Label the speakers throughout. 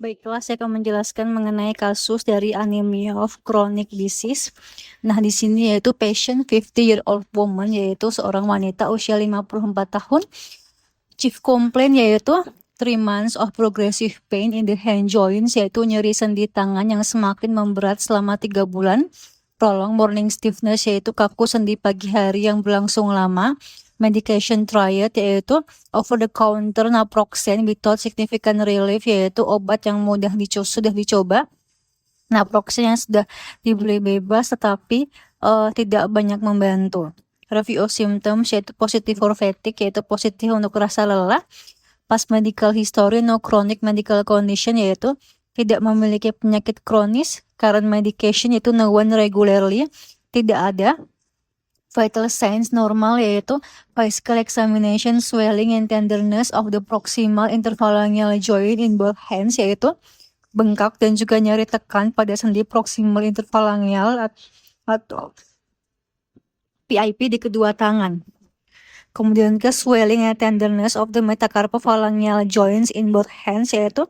Speaker 1: Baiklah, saya akan menjelaskan mengenai kasus dari anemia of chronic disease. Nah, di sini yaitu patient 50-year-old woman, yaitu seorang wanita usia 54 tahun. Chief complaint yaitu 3 months of progressive pain in the hand joints, yaitu nyeri sendi tangan yang semakin memberat selama 3 bulan. Prolonged morning stiffness, yaitu kaku sendi pagi hari yang berlangsung lama. Medication trial, yaitu over the counter naproxen without significant relief, yaitu obat yang sudah dicoba. Naproxen yang sudah dibeli bebas tetapi tidak banyak membantu. Review of symptoms, yaitu positive for fatigue, yaitu positif untuk rasa lelah. Past medical history, no chronic medical condition, yaitu tidak memiliki penyakit kronis. Current medication, yaitu no one regularly, tidak ada. Vital signs normal, yaitu physical examination, swelling and tenderness of the proximal interphalangeal joint in both hands, yaitu bengkak dan juga nyeri tekan pada sendi proximal interphalangeal atau PIP di kedua tangan. Kemudian ke swelling and tenderness of the metacarpophalangeal joints in both hands, yaitu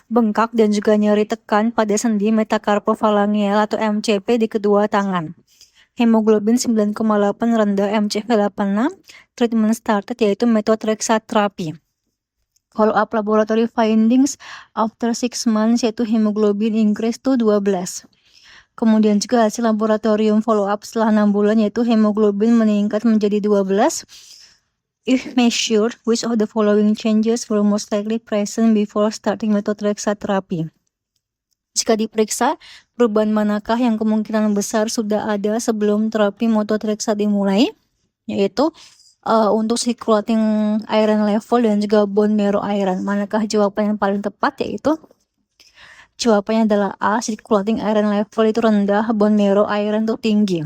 Speaker 1: bengkak dan juga nyeri tekan pada sendi metacarpophalangeal atau MCP di kedua tangan. Hemoglobin 9,8 rendah, MCV 86. Treatment started, yaitu methotrexate therapy. Follow up laboratory findings after 6 months, yaitu hemoglobin increase to 12. Kemudian juga hasil laboratorium follow up setelah 6 bulan, yaitu hemoglobin meningkat menjadi 12. If measured, which of the following changes were most likely present before starting methotrexate therapy? Jika diperiksa, perubahan manakah yang kemungkinan besar sudah ada sebelum terapi methotrexate dimulai? Yaitu untuk circulating iron level dan juga bone marrow iron. Manakah jawaban yang paling tepat? Yaitu jawabannya adalah A, circulating iron level itu rendah, bone marrow iron itu tinggi.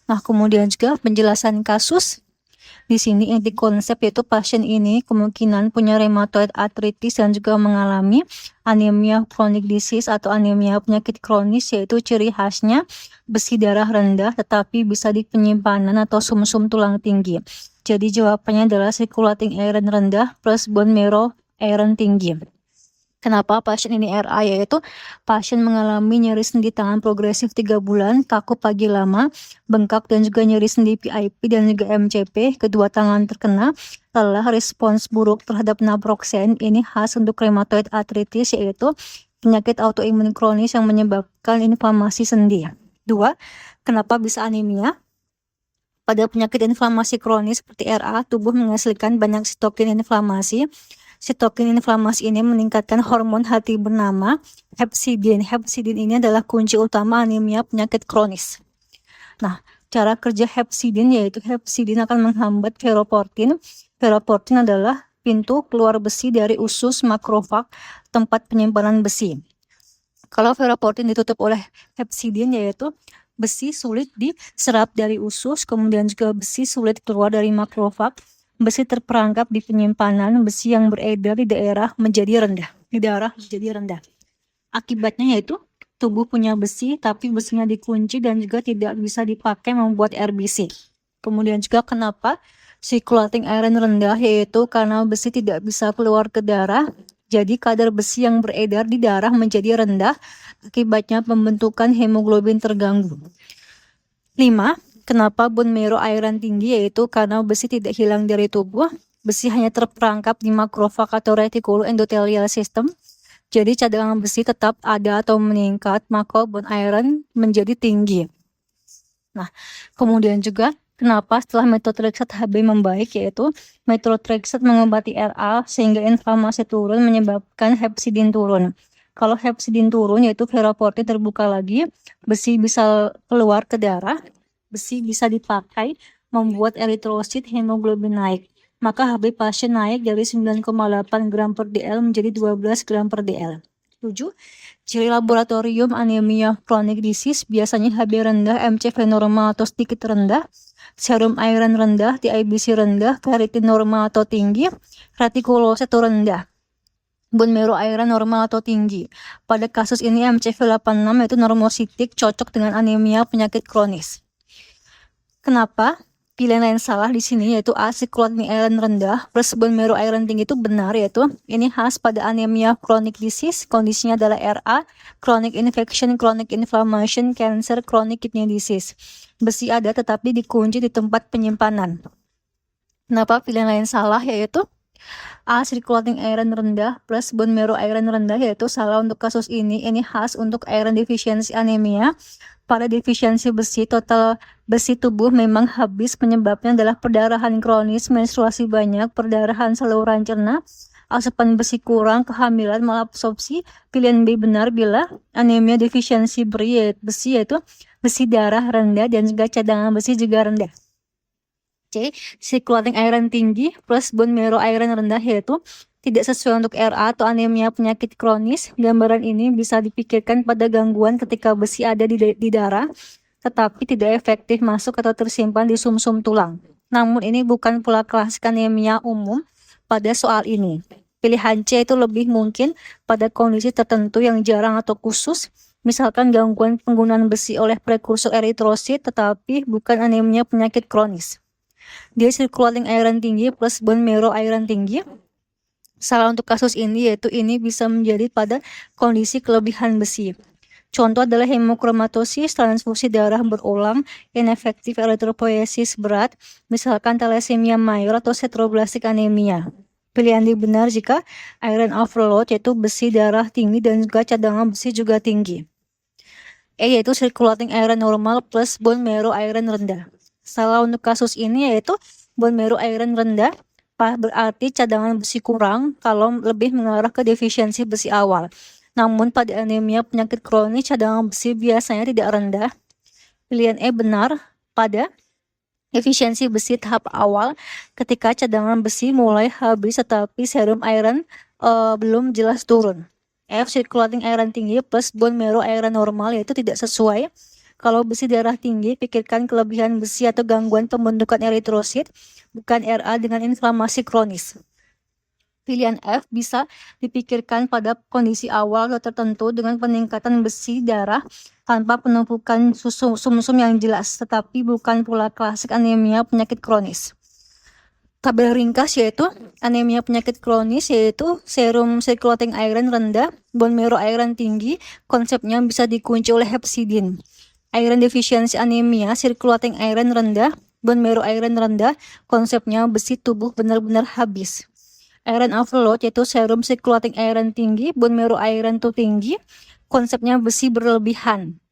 Speaker 1: Nah, kemudian juga penjelasan kasus. Di sini inti konsep yaitu pasien ini kemungkinan punya rheumatoid arthritis dan juga mengalami anemia chronic disease atau anemia penyakit kronis, yaitu ciri khasnya besi darah rendah tetapi bisa di penyimpanan atau sumsum tulang tinggi. Jadi jawabannya adalah circulating iron rendah plus bone marrow iron tinggi. Kenapa pasien ini RA? Yaitu pasien mengalami nyeri sendi tangan progresif 3 bulan, kaku pagi lama, bengkak dan juga nyeri sendi PIP dan juga MCP, kedua tangan terkena, lelah, respons buruk terhadap naproxen. Ini khas untuk rheumatoid arthritis, yaitu penyakit autoimun kronis yang menyebabkan inflamasi sendi. 2. Kenapa bisa anemia? Pada penyakit inflamasi kronis seperti RA, tubuh menghasilkan banyak sitokin inflamasi. Sitokin inflamasi ini meningkatkan hormon hati bernama hepcidin. Hepcidin ini adalah kunci utama anemia penyakit kronis. Nah, cara kerja hepcidin yaitu hepcidin akan menghambat ferroportin. Ferroportin adalah pintu keluar besi dari usus makrofag, tempat penyimpanan besi. Kalau ferroportin ditutup oleh hepcidin, yaitu besi sulit diserap dari usus, kemudian juga besi sulit keluar dari makrofag. Besi terperangkap di penyimpanan besi yang beredar di daerah menjadi rendah. Akibatnya yaitu tubuh punya besi tapi besinya dikunci dan juga tidak bisa dipakai membuat RBC. Kemudian juga kenapa circulating iron rendah, yaitu karena besi tidak bisa keluar ke darah. Jadi kadar besi yang beredar di darah menjadi rendah, akibatnya pembentukan hemoglobin terganggu. 5. Kenapa bone marrow iron tinggi? Yaitu karena besi tidak hilang dari tubuh, besi hanya terperangkap di makrofag atau reticulo endothelial system. Jadi cadangan besi tetap ada atau meningkat, maka bone iron menjadi tinggi. Nah, kemudian juga kenapa setelah methotrexate HB membaik, yaitu methotrexate mengobati RA sehingga inflamasi turun menyebabkan hepcidin turun. Kalau hepcidin turun, yaitu ferroportin terbuka lagi, besi bisa keluar ke darah, besi bisa dipakai membuat eritrosit, hemoglobin naik. Maka HB pasien naik dari 9,8 gram per DL menjadi 12 gram per DL. 7. Ciri laboratorium anemia chronic disease, biasanya HB rendah, MCV normal atau sedikit rendah, serum iron rendah, TIBC rendah, ferritin normal atau tinggi, retikulositu rendah, bone marrow iron normal atau tinggi. Pada kasus ini MCV 86 yaitu normositik, cocok dengan anemia penyakit kronis. Kenapa Pilihan lain salah di sini yaitu A, circulating iron rendah plus bone marrow iron tinggi itu benar, yaitu ini khas pada anemia chronic disease. Kondisinya adalah RA, chronic infection, chronic inflammation, cancer, chronic kidney disease. Besi ada tetapi dikunci di tempat penyimpanan. Kenapa pilihan lain salah? Yaitu A, circulating iron rendah plus bone marrow iron rendah, yaitu salah untuk kasus ini. Ini khas untuk iron deficiency anemia. Pada defisiensi besi, total besi tubuh memang habis. Penyebabnya adalah perdarahan kronis, menstruasi banyak, perdarahan saluran cerna, asupan besi kurang, kehamilan, malabsorpsi. Pilihan B benar bila anemia defisiensi besi yaitu besi darah rendah dan juga cadangan besi juga rendah. C, circulating iron tinggi plus bone marrow iron rendah, yaitu tidak sesuai untuk RA atau anemia penyakit kronis. Gambaran ini bisa dipikirkan pada gangguan ketika besi ada di darah, tetapi tidak efektif masuk atau tersimpan di sumsum tulang. Namun ini bukan pola klasik anemia umum pada soal ini. Pilihan C itu lebih mungkin pada kondisi tertentu yang jarang atau khusus, misalkan gangguan penggunaan besi oleh prekursor eritrosit, tetapi bukan anemia penyakit kronis. Dia circulating iron tinggi plus bone marrow iron tinggi. Salah untuk kasus ini yaitu ini bisa menjadi pada kondisi kelebihan besi. Contoh adalah hemochromatosis, transfusi darah berulang, inefektif eritropoiesis berat, misalkan thalassemia mayor atau sideroblastic anemia. Pilihan D benar jika iron overload yaitu besi darah tinggi dan juga cadangan besi juga tinggi. E yaitu circulating iron normal plus bone marrow iron rendah. Salah untuk kasus ini yaitu bone marrow iron rendah berarti cadangan besi kurang kalau lebih mengarah ke defisiensi besi awal. Namun pada anemia penyakit kronis cadangan besi biasanya tidak rendah. Pilihan E benar pada defisiensi besi tahap awal ketika cadangan besi mulai habis tetapi serum iron belum jelas turun. F, circulating iron tinggi plus bone marrow iron normal, yaitu tidak sesuai. Kalau besi darah tinggi, pikirkan kelebihan besi atau gangguan pembentukan eritrosit, bukan RA dengan inflamasi kronis. Pilihan F bisa dipikirkan pada kondisi awal tertentu dengan peningkatan besi darah tanpa penumpukan sumsum yang jelas, tetapi bukan pula klasik anemia penyakit kronis. Tabel ringkas yaitu anemia penyakit kronis yaitu serum circulating iron rendah, bone marrow iron tinggi, konsepnya bisa dikunci oleh hepsidin. Iron deficiency anemia, circulating iron rendah, bone marrow iron rendah, konsepnya besi tubuh benar-benar habis. Iron overload yaitu serum circulating iron tinggi, bone marrow iron tuh tinggi, konsepnya besi berlebihan.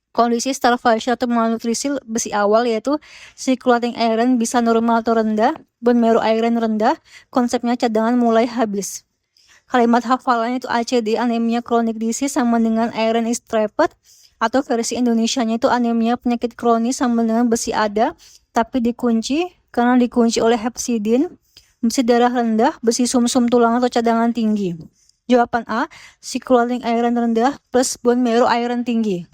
Speaker 1: Kondisi starvation atau malnutrisi besi awal yaitu circulating iron bisa normal atau rendah, bone marrow iron rendah, konsepnya cadangan mulai habis. Kalimat hafalannya itu ACD, anemia chronic disease sama dengan iron is trapped, atau versi Indonesianya itu anemia penyakit kronis sama dengan besi ada tapi dikunci karena dikunci oleh hepsidin, besi darah rendah, besi sumsum tulang atau cadangan tinggi. Jawaban A, circulating iron rendah plus bone marrow iron tinggi.